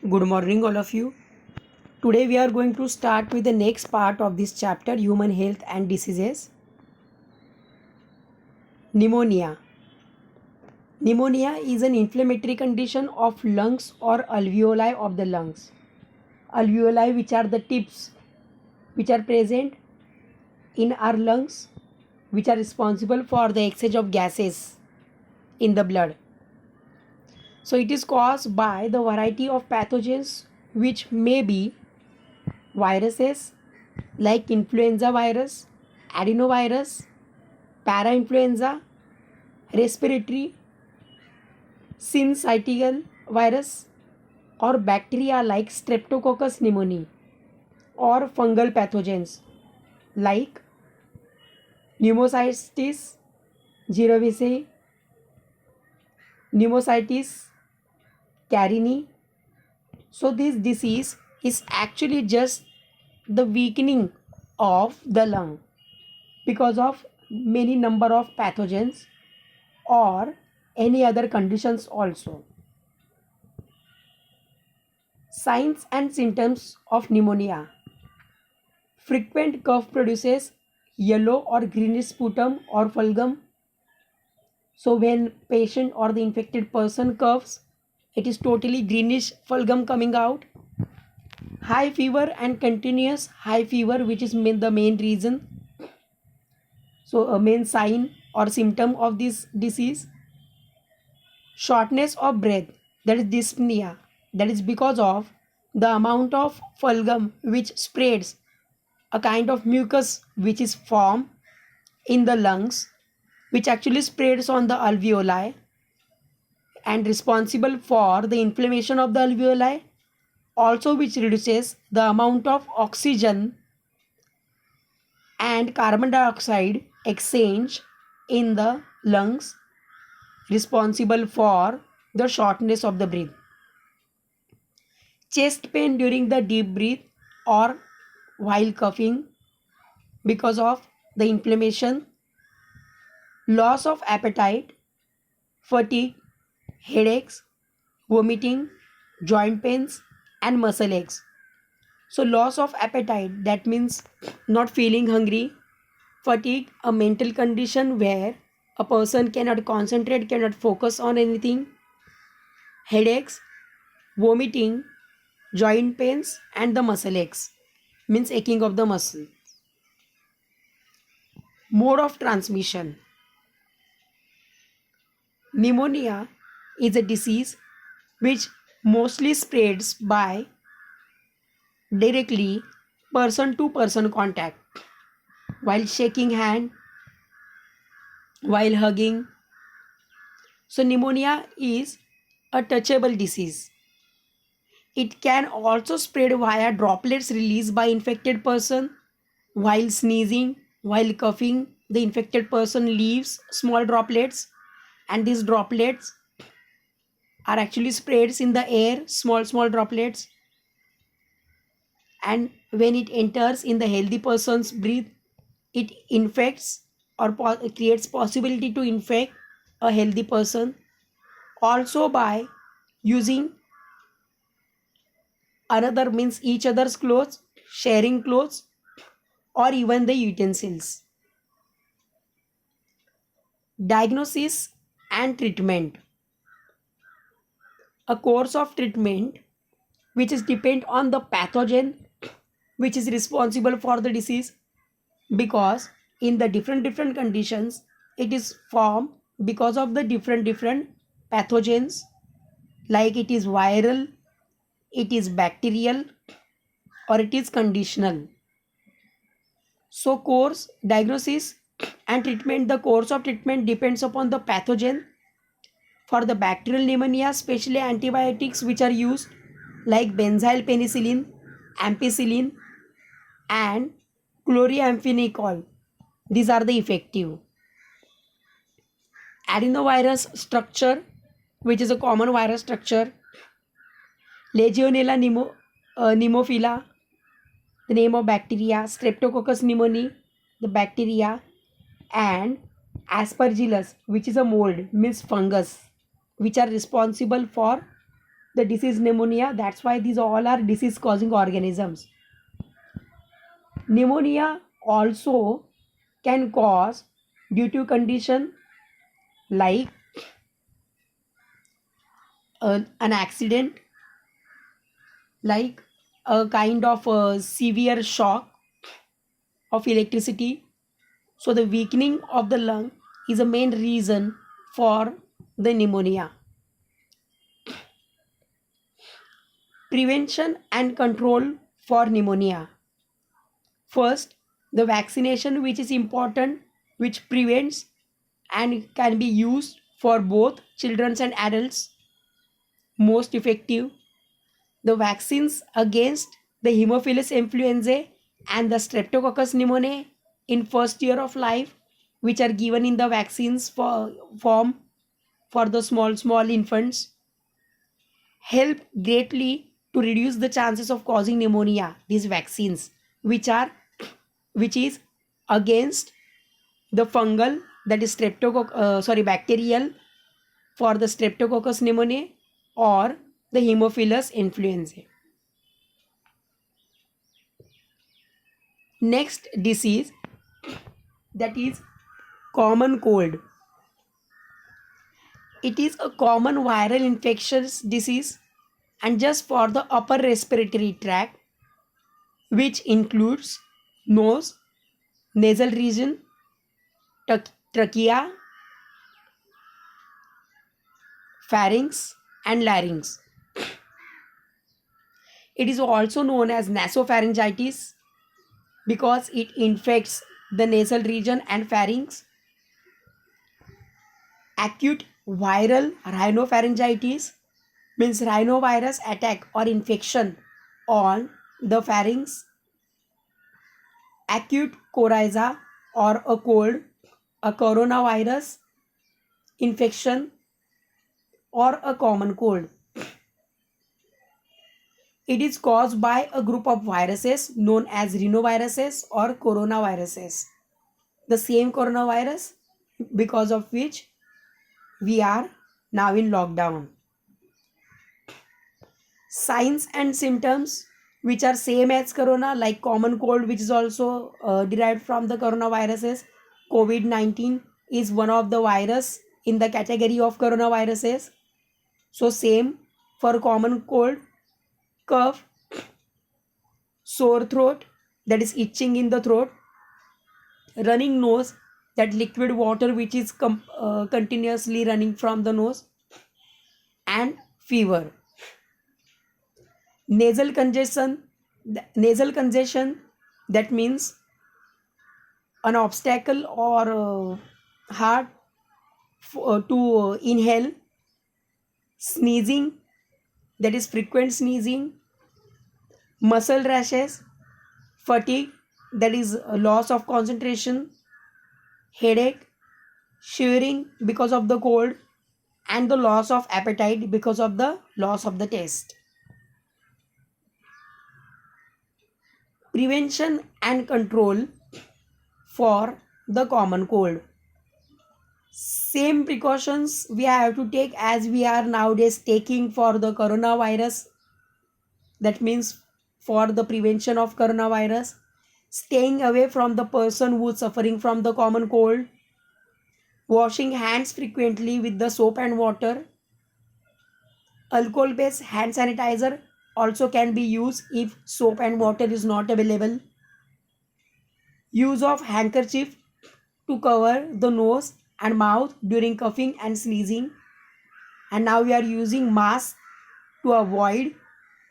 Good morning, all of you. Today, we are going to start with the next part of this chapter, Human Health and Diseases. Pneumonia. Pneumonia is an inflammatory condition of lungs or alveoli of the lungs. Alveoli, which are the tips which are present in our lungs, which are responsible for the exchange of gases in the blood. So, it is caused by the variety of pathogens which may be viruses like influenza virus, adenovirus, parainfluenza, respiratory syncytial virus, or bacteria like Streptococcus pneumoniae, or fungal pathogens like pneumocystis jirovecii, pneumocystis carinii. So this disease is actually just the weakening of the lung because of many number of pathogens or any other conditions also. Signs and symptoms of pneumonia. Frequent cough produces yellow or greenish sputum or phlegm. So when patient or the infected person coughs, it is totally greenish phlegm coming out. High fever and continuous high fever, which is the main reason. So a main sign or symptom of this disease. Shortness of breath, that is dyspnea, that is because of the amount of phlegm which spreads, a kind of mucus which is formed in the lungs, which actually spreads on the alveoli and responsible for the inflammation of the alveoli, also which reduces the amount of oxygen and carbon dioxide exchange in the lungs, responsible for the shortness of the breath. Chest pain during the deep breath or while coughing because of the inflammation. Loss of appetite, fatigue, headaches, vomiting, joint pains, and muscle aches. So loss of appetite, that means not feeling hungry. Fatigue, a mental condition where a person cannot concentrate, cannot focus on anything. Headaches, vomiting, joint pains, and the muscle aches, means aching of the muscle. Mode of transmission. Pneumonia is a disease which mostly spreads by directly person to person contact, while shaking hand, while hugging. So pneumonia is a touchable disease. It can also spread via droplets released by infected person while sneezing, while coughing. The infected person leaves small droplets, and these droplets are actually spreads in the air, small droplets, and when it enters in the healthy person's breath, it infects or creates possibility to infect a healthy person, also by using another, means each other's clothes, sharing clothes, or even the utensils. Diagnosis and treatment. A course of treatment which is depend on the pathogen which is responsible for the disease, because in the different conditions it is formed because of the different pathogens, like it is viral, it is bacterial, or it is conditional. So course, diagnosis and treatment. The course of treatment depends upon the pathogen. For the bacterial pneumonia, especially antibiotics which are used like benzyl penicillin, ampicillin, and chloramphenicol. These are the effective. Adenovirus structure, which is a common virus structure. Legionella pneumophila, the name of bacteria. Streptococcus pneumoniae, the bacteria. And Aspergillus, which is a mold, means fungus, which are responsible for the disease pneumonia. That's why these all are disease causing organisms. Pneumonia also can cause due to condition like an accident, like a kind of a severe shock of electricity. So the weakening of the lung is a main reason for the pneumonia. Prevention and control for pneumonia. First, the vaccination, which is important, which prevents and can be used for both children and adults, most effective. The vaccines against the Haemophilus influenzae and the Streptococcus pneumoniae in first year of life, which are given in the vaccines form for the small infants, help greatly to reduce the chances of causing pneumonia. These vaccines, which is against the fungal, that is bacterial, for the Streptococcus pneumoniae or the Haemophilus influenzae. Next disease, that is common cold. It is a common viral infectious disease and just for the upper respiratory tract, which includes nose, nasal region, trachea, pharynx and larynx. It is also known as nasopharyngitis because it infects the nasal region and pharynx. Acute viral rhinopharyngitis means rhinovirus attack or infection on the pharynx. Acute coryza or a cold, a coronavirus infection or a common cold. It is caused by a group of viruses known as rhinoviruses or coronaviruses. The same coronavirus because of which we are now in lockdown. Signs and symptoms which are same as corona, like common cold, which is also derived from the coronaviruses. COVID-19 is one of the virus in the category of coronaviruses. So same for common cold, cough, sore throat, that is itching in the throat, running nose, that liquid water which is continuously running from the nose, and fever. Nasal congestion, that means an obstacle or hard to inhale. Sneezing, that is frequent sneezing. Muscle rashes, fatigue, that is loss of concentration, headache, shivering because of the cold, and the loss of appetite because of the loss of the taste. Prevention and control for the common cold. Same precautions we have to take as we are nowadays taking for the coronavirus. That means for the prevention of coronavirus, staying away from the person who is suffering from the common cold, washing hands frequently with the soap and water. Alcohol based hand sanitizer also can be used if soap and water is not available. Use of handkerchief to cover the nose and mouth during coughing and sneezing. And now we are using mask to avoid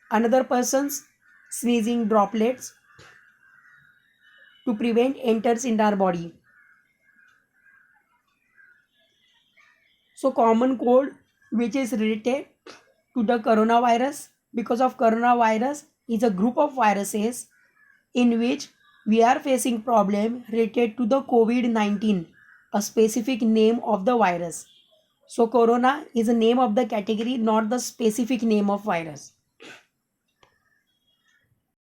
another person's sneezing droplets to prevent enters in our body. So common cold, which is related to the coronavirus, because of coronavirus is a group of viruses in which we are facing problem related to the COVID-19, a specific name of the virus. So corona is a name of the category, not the specific name of virus.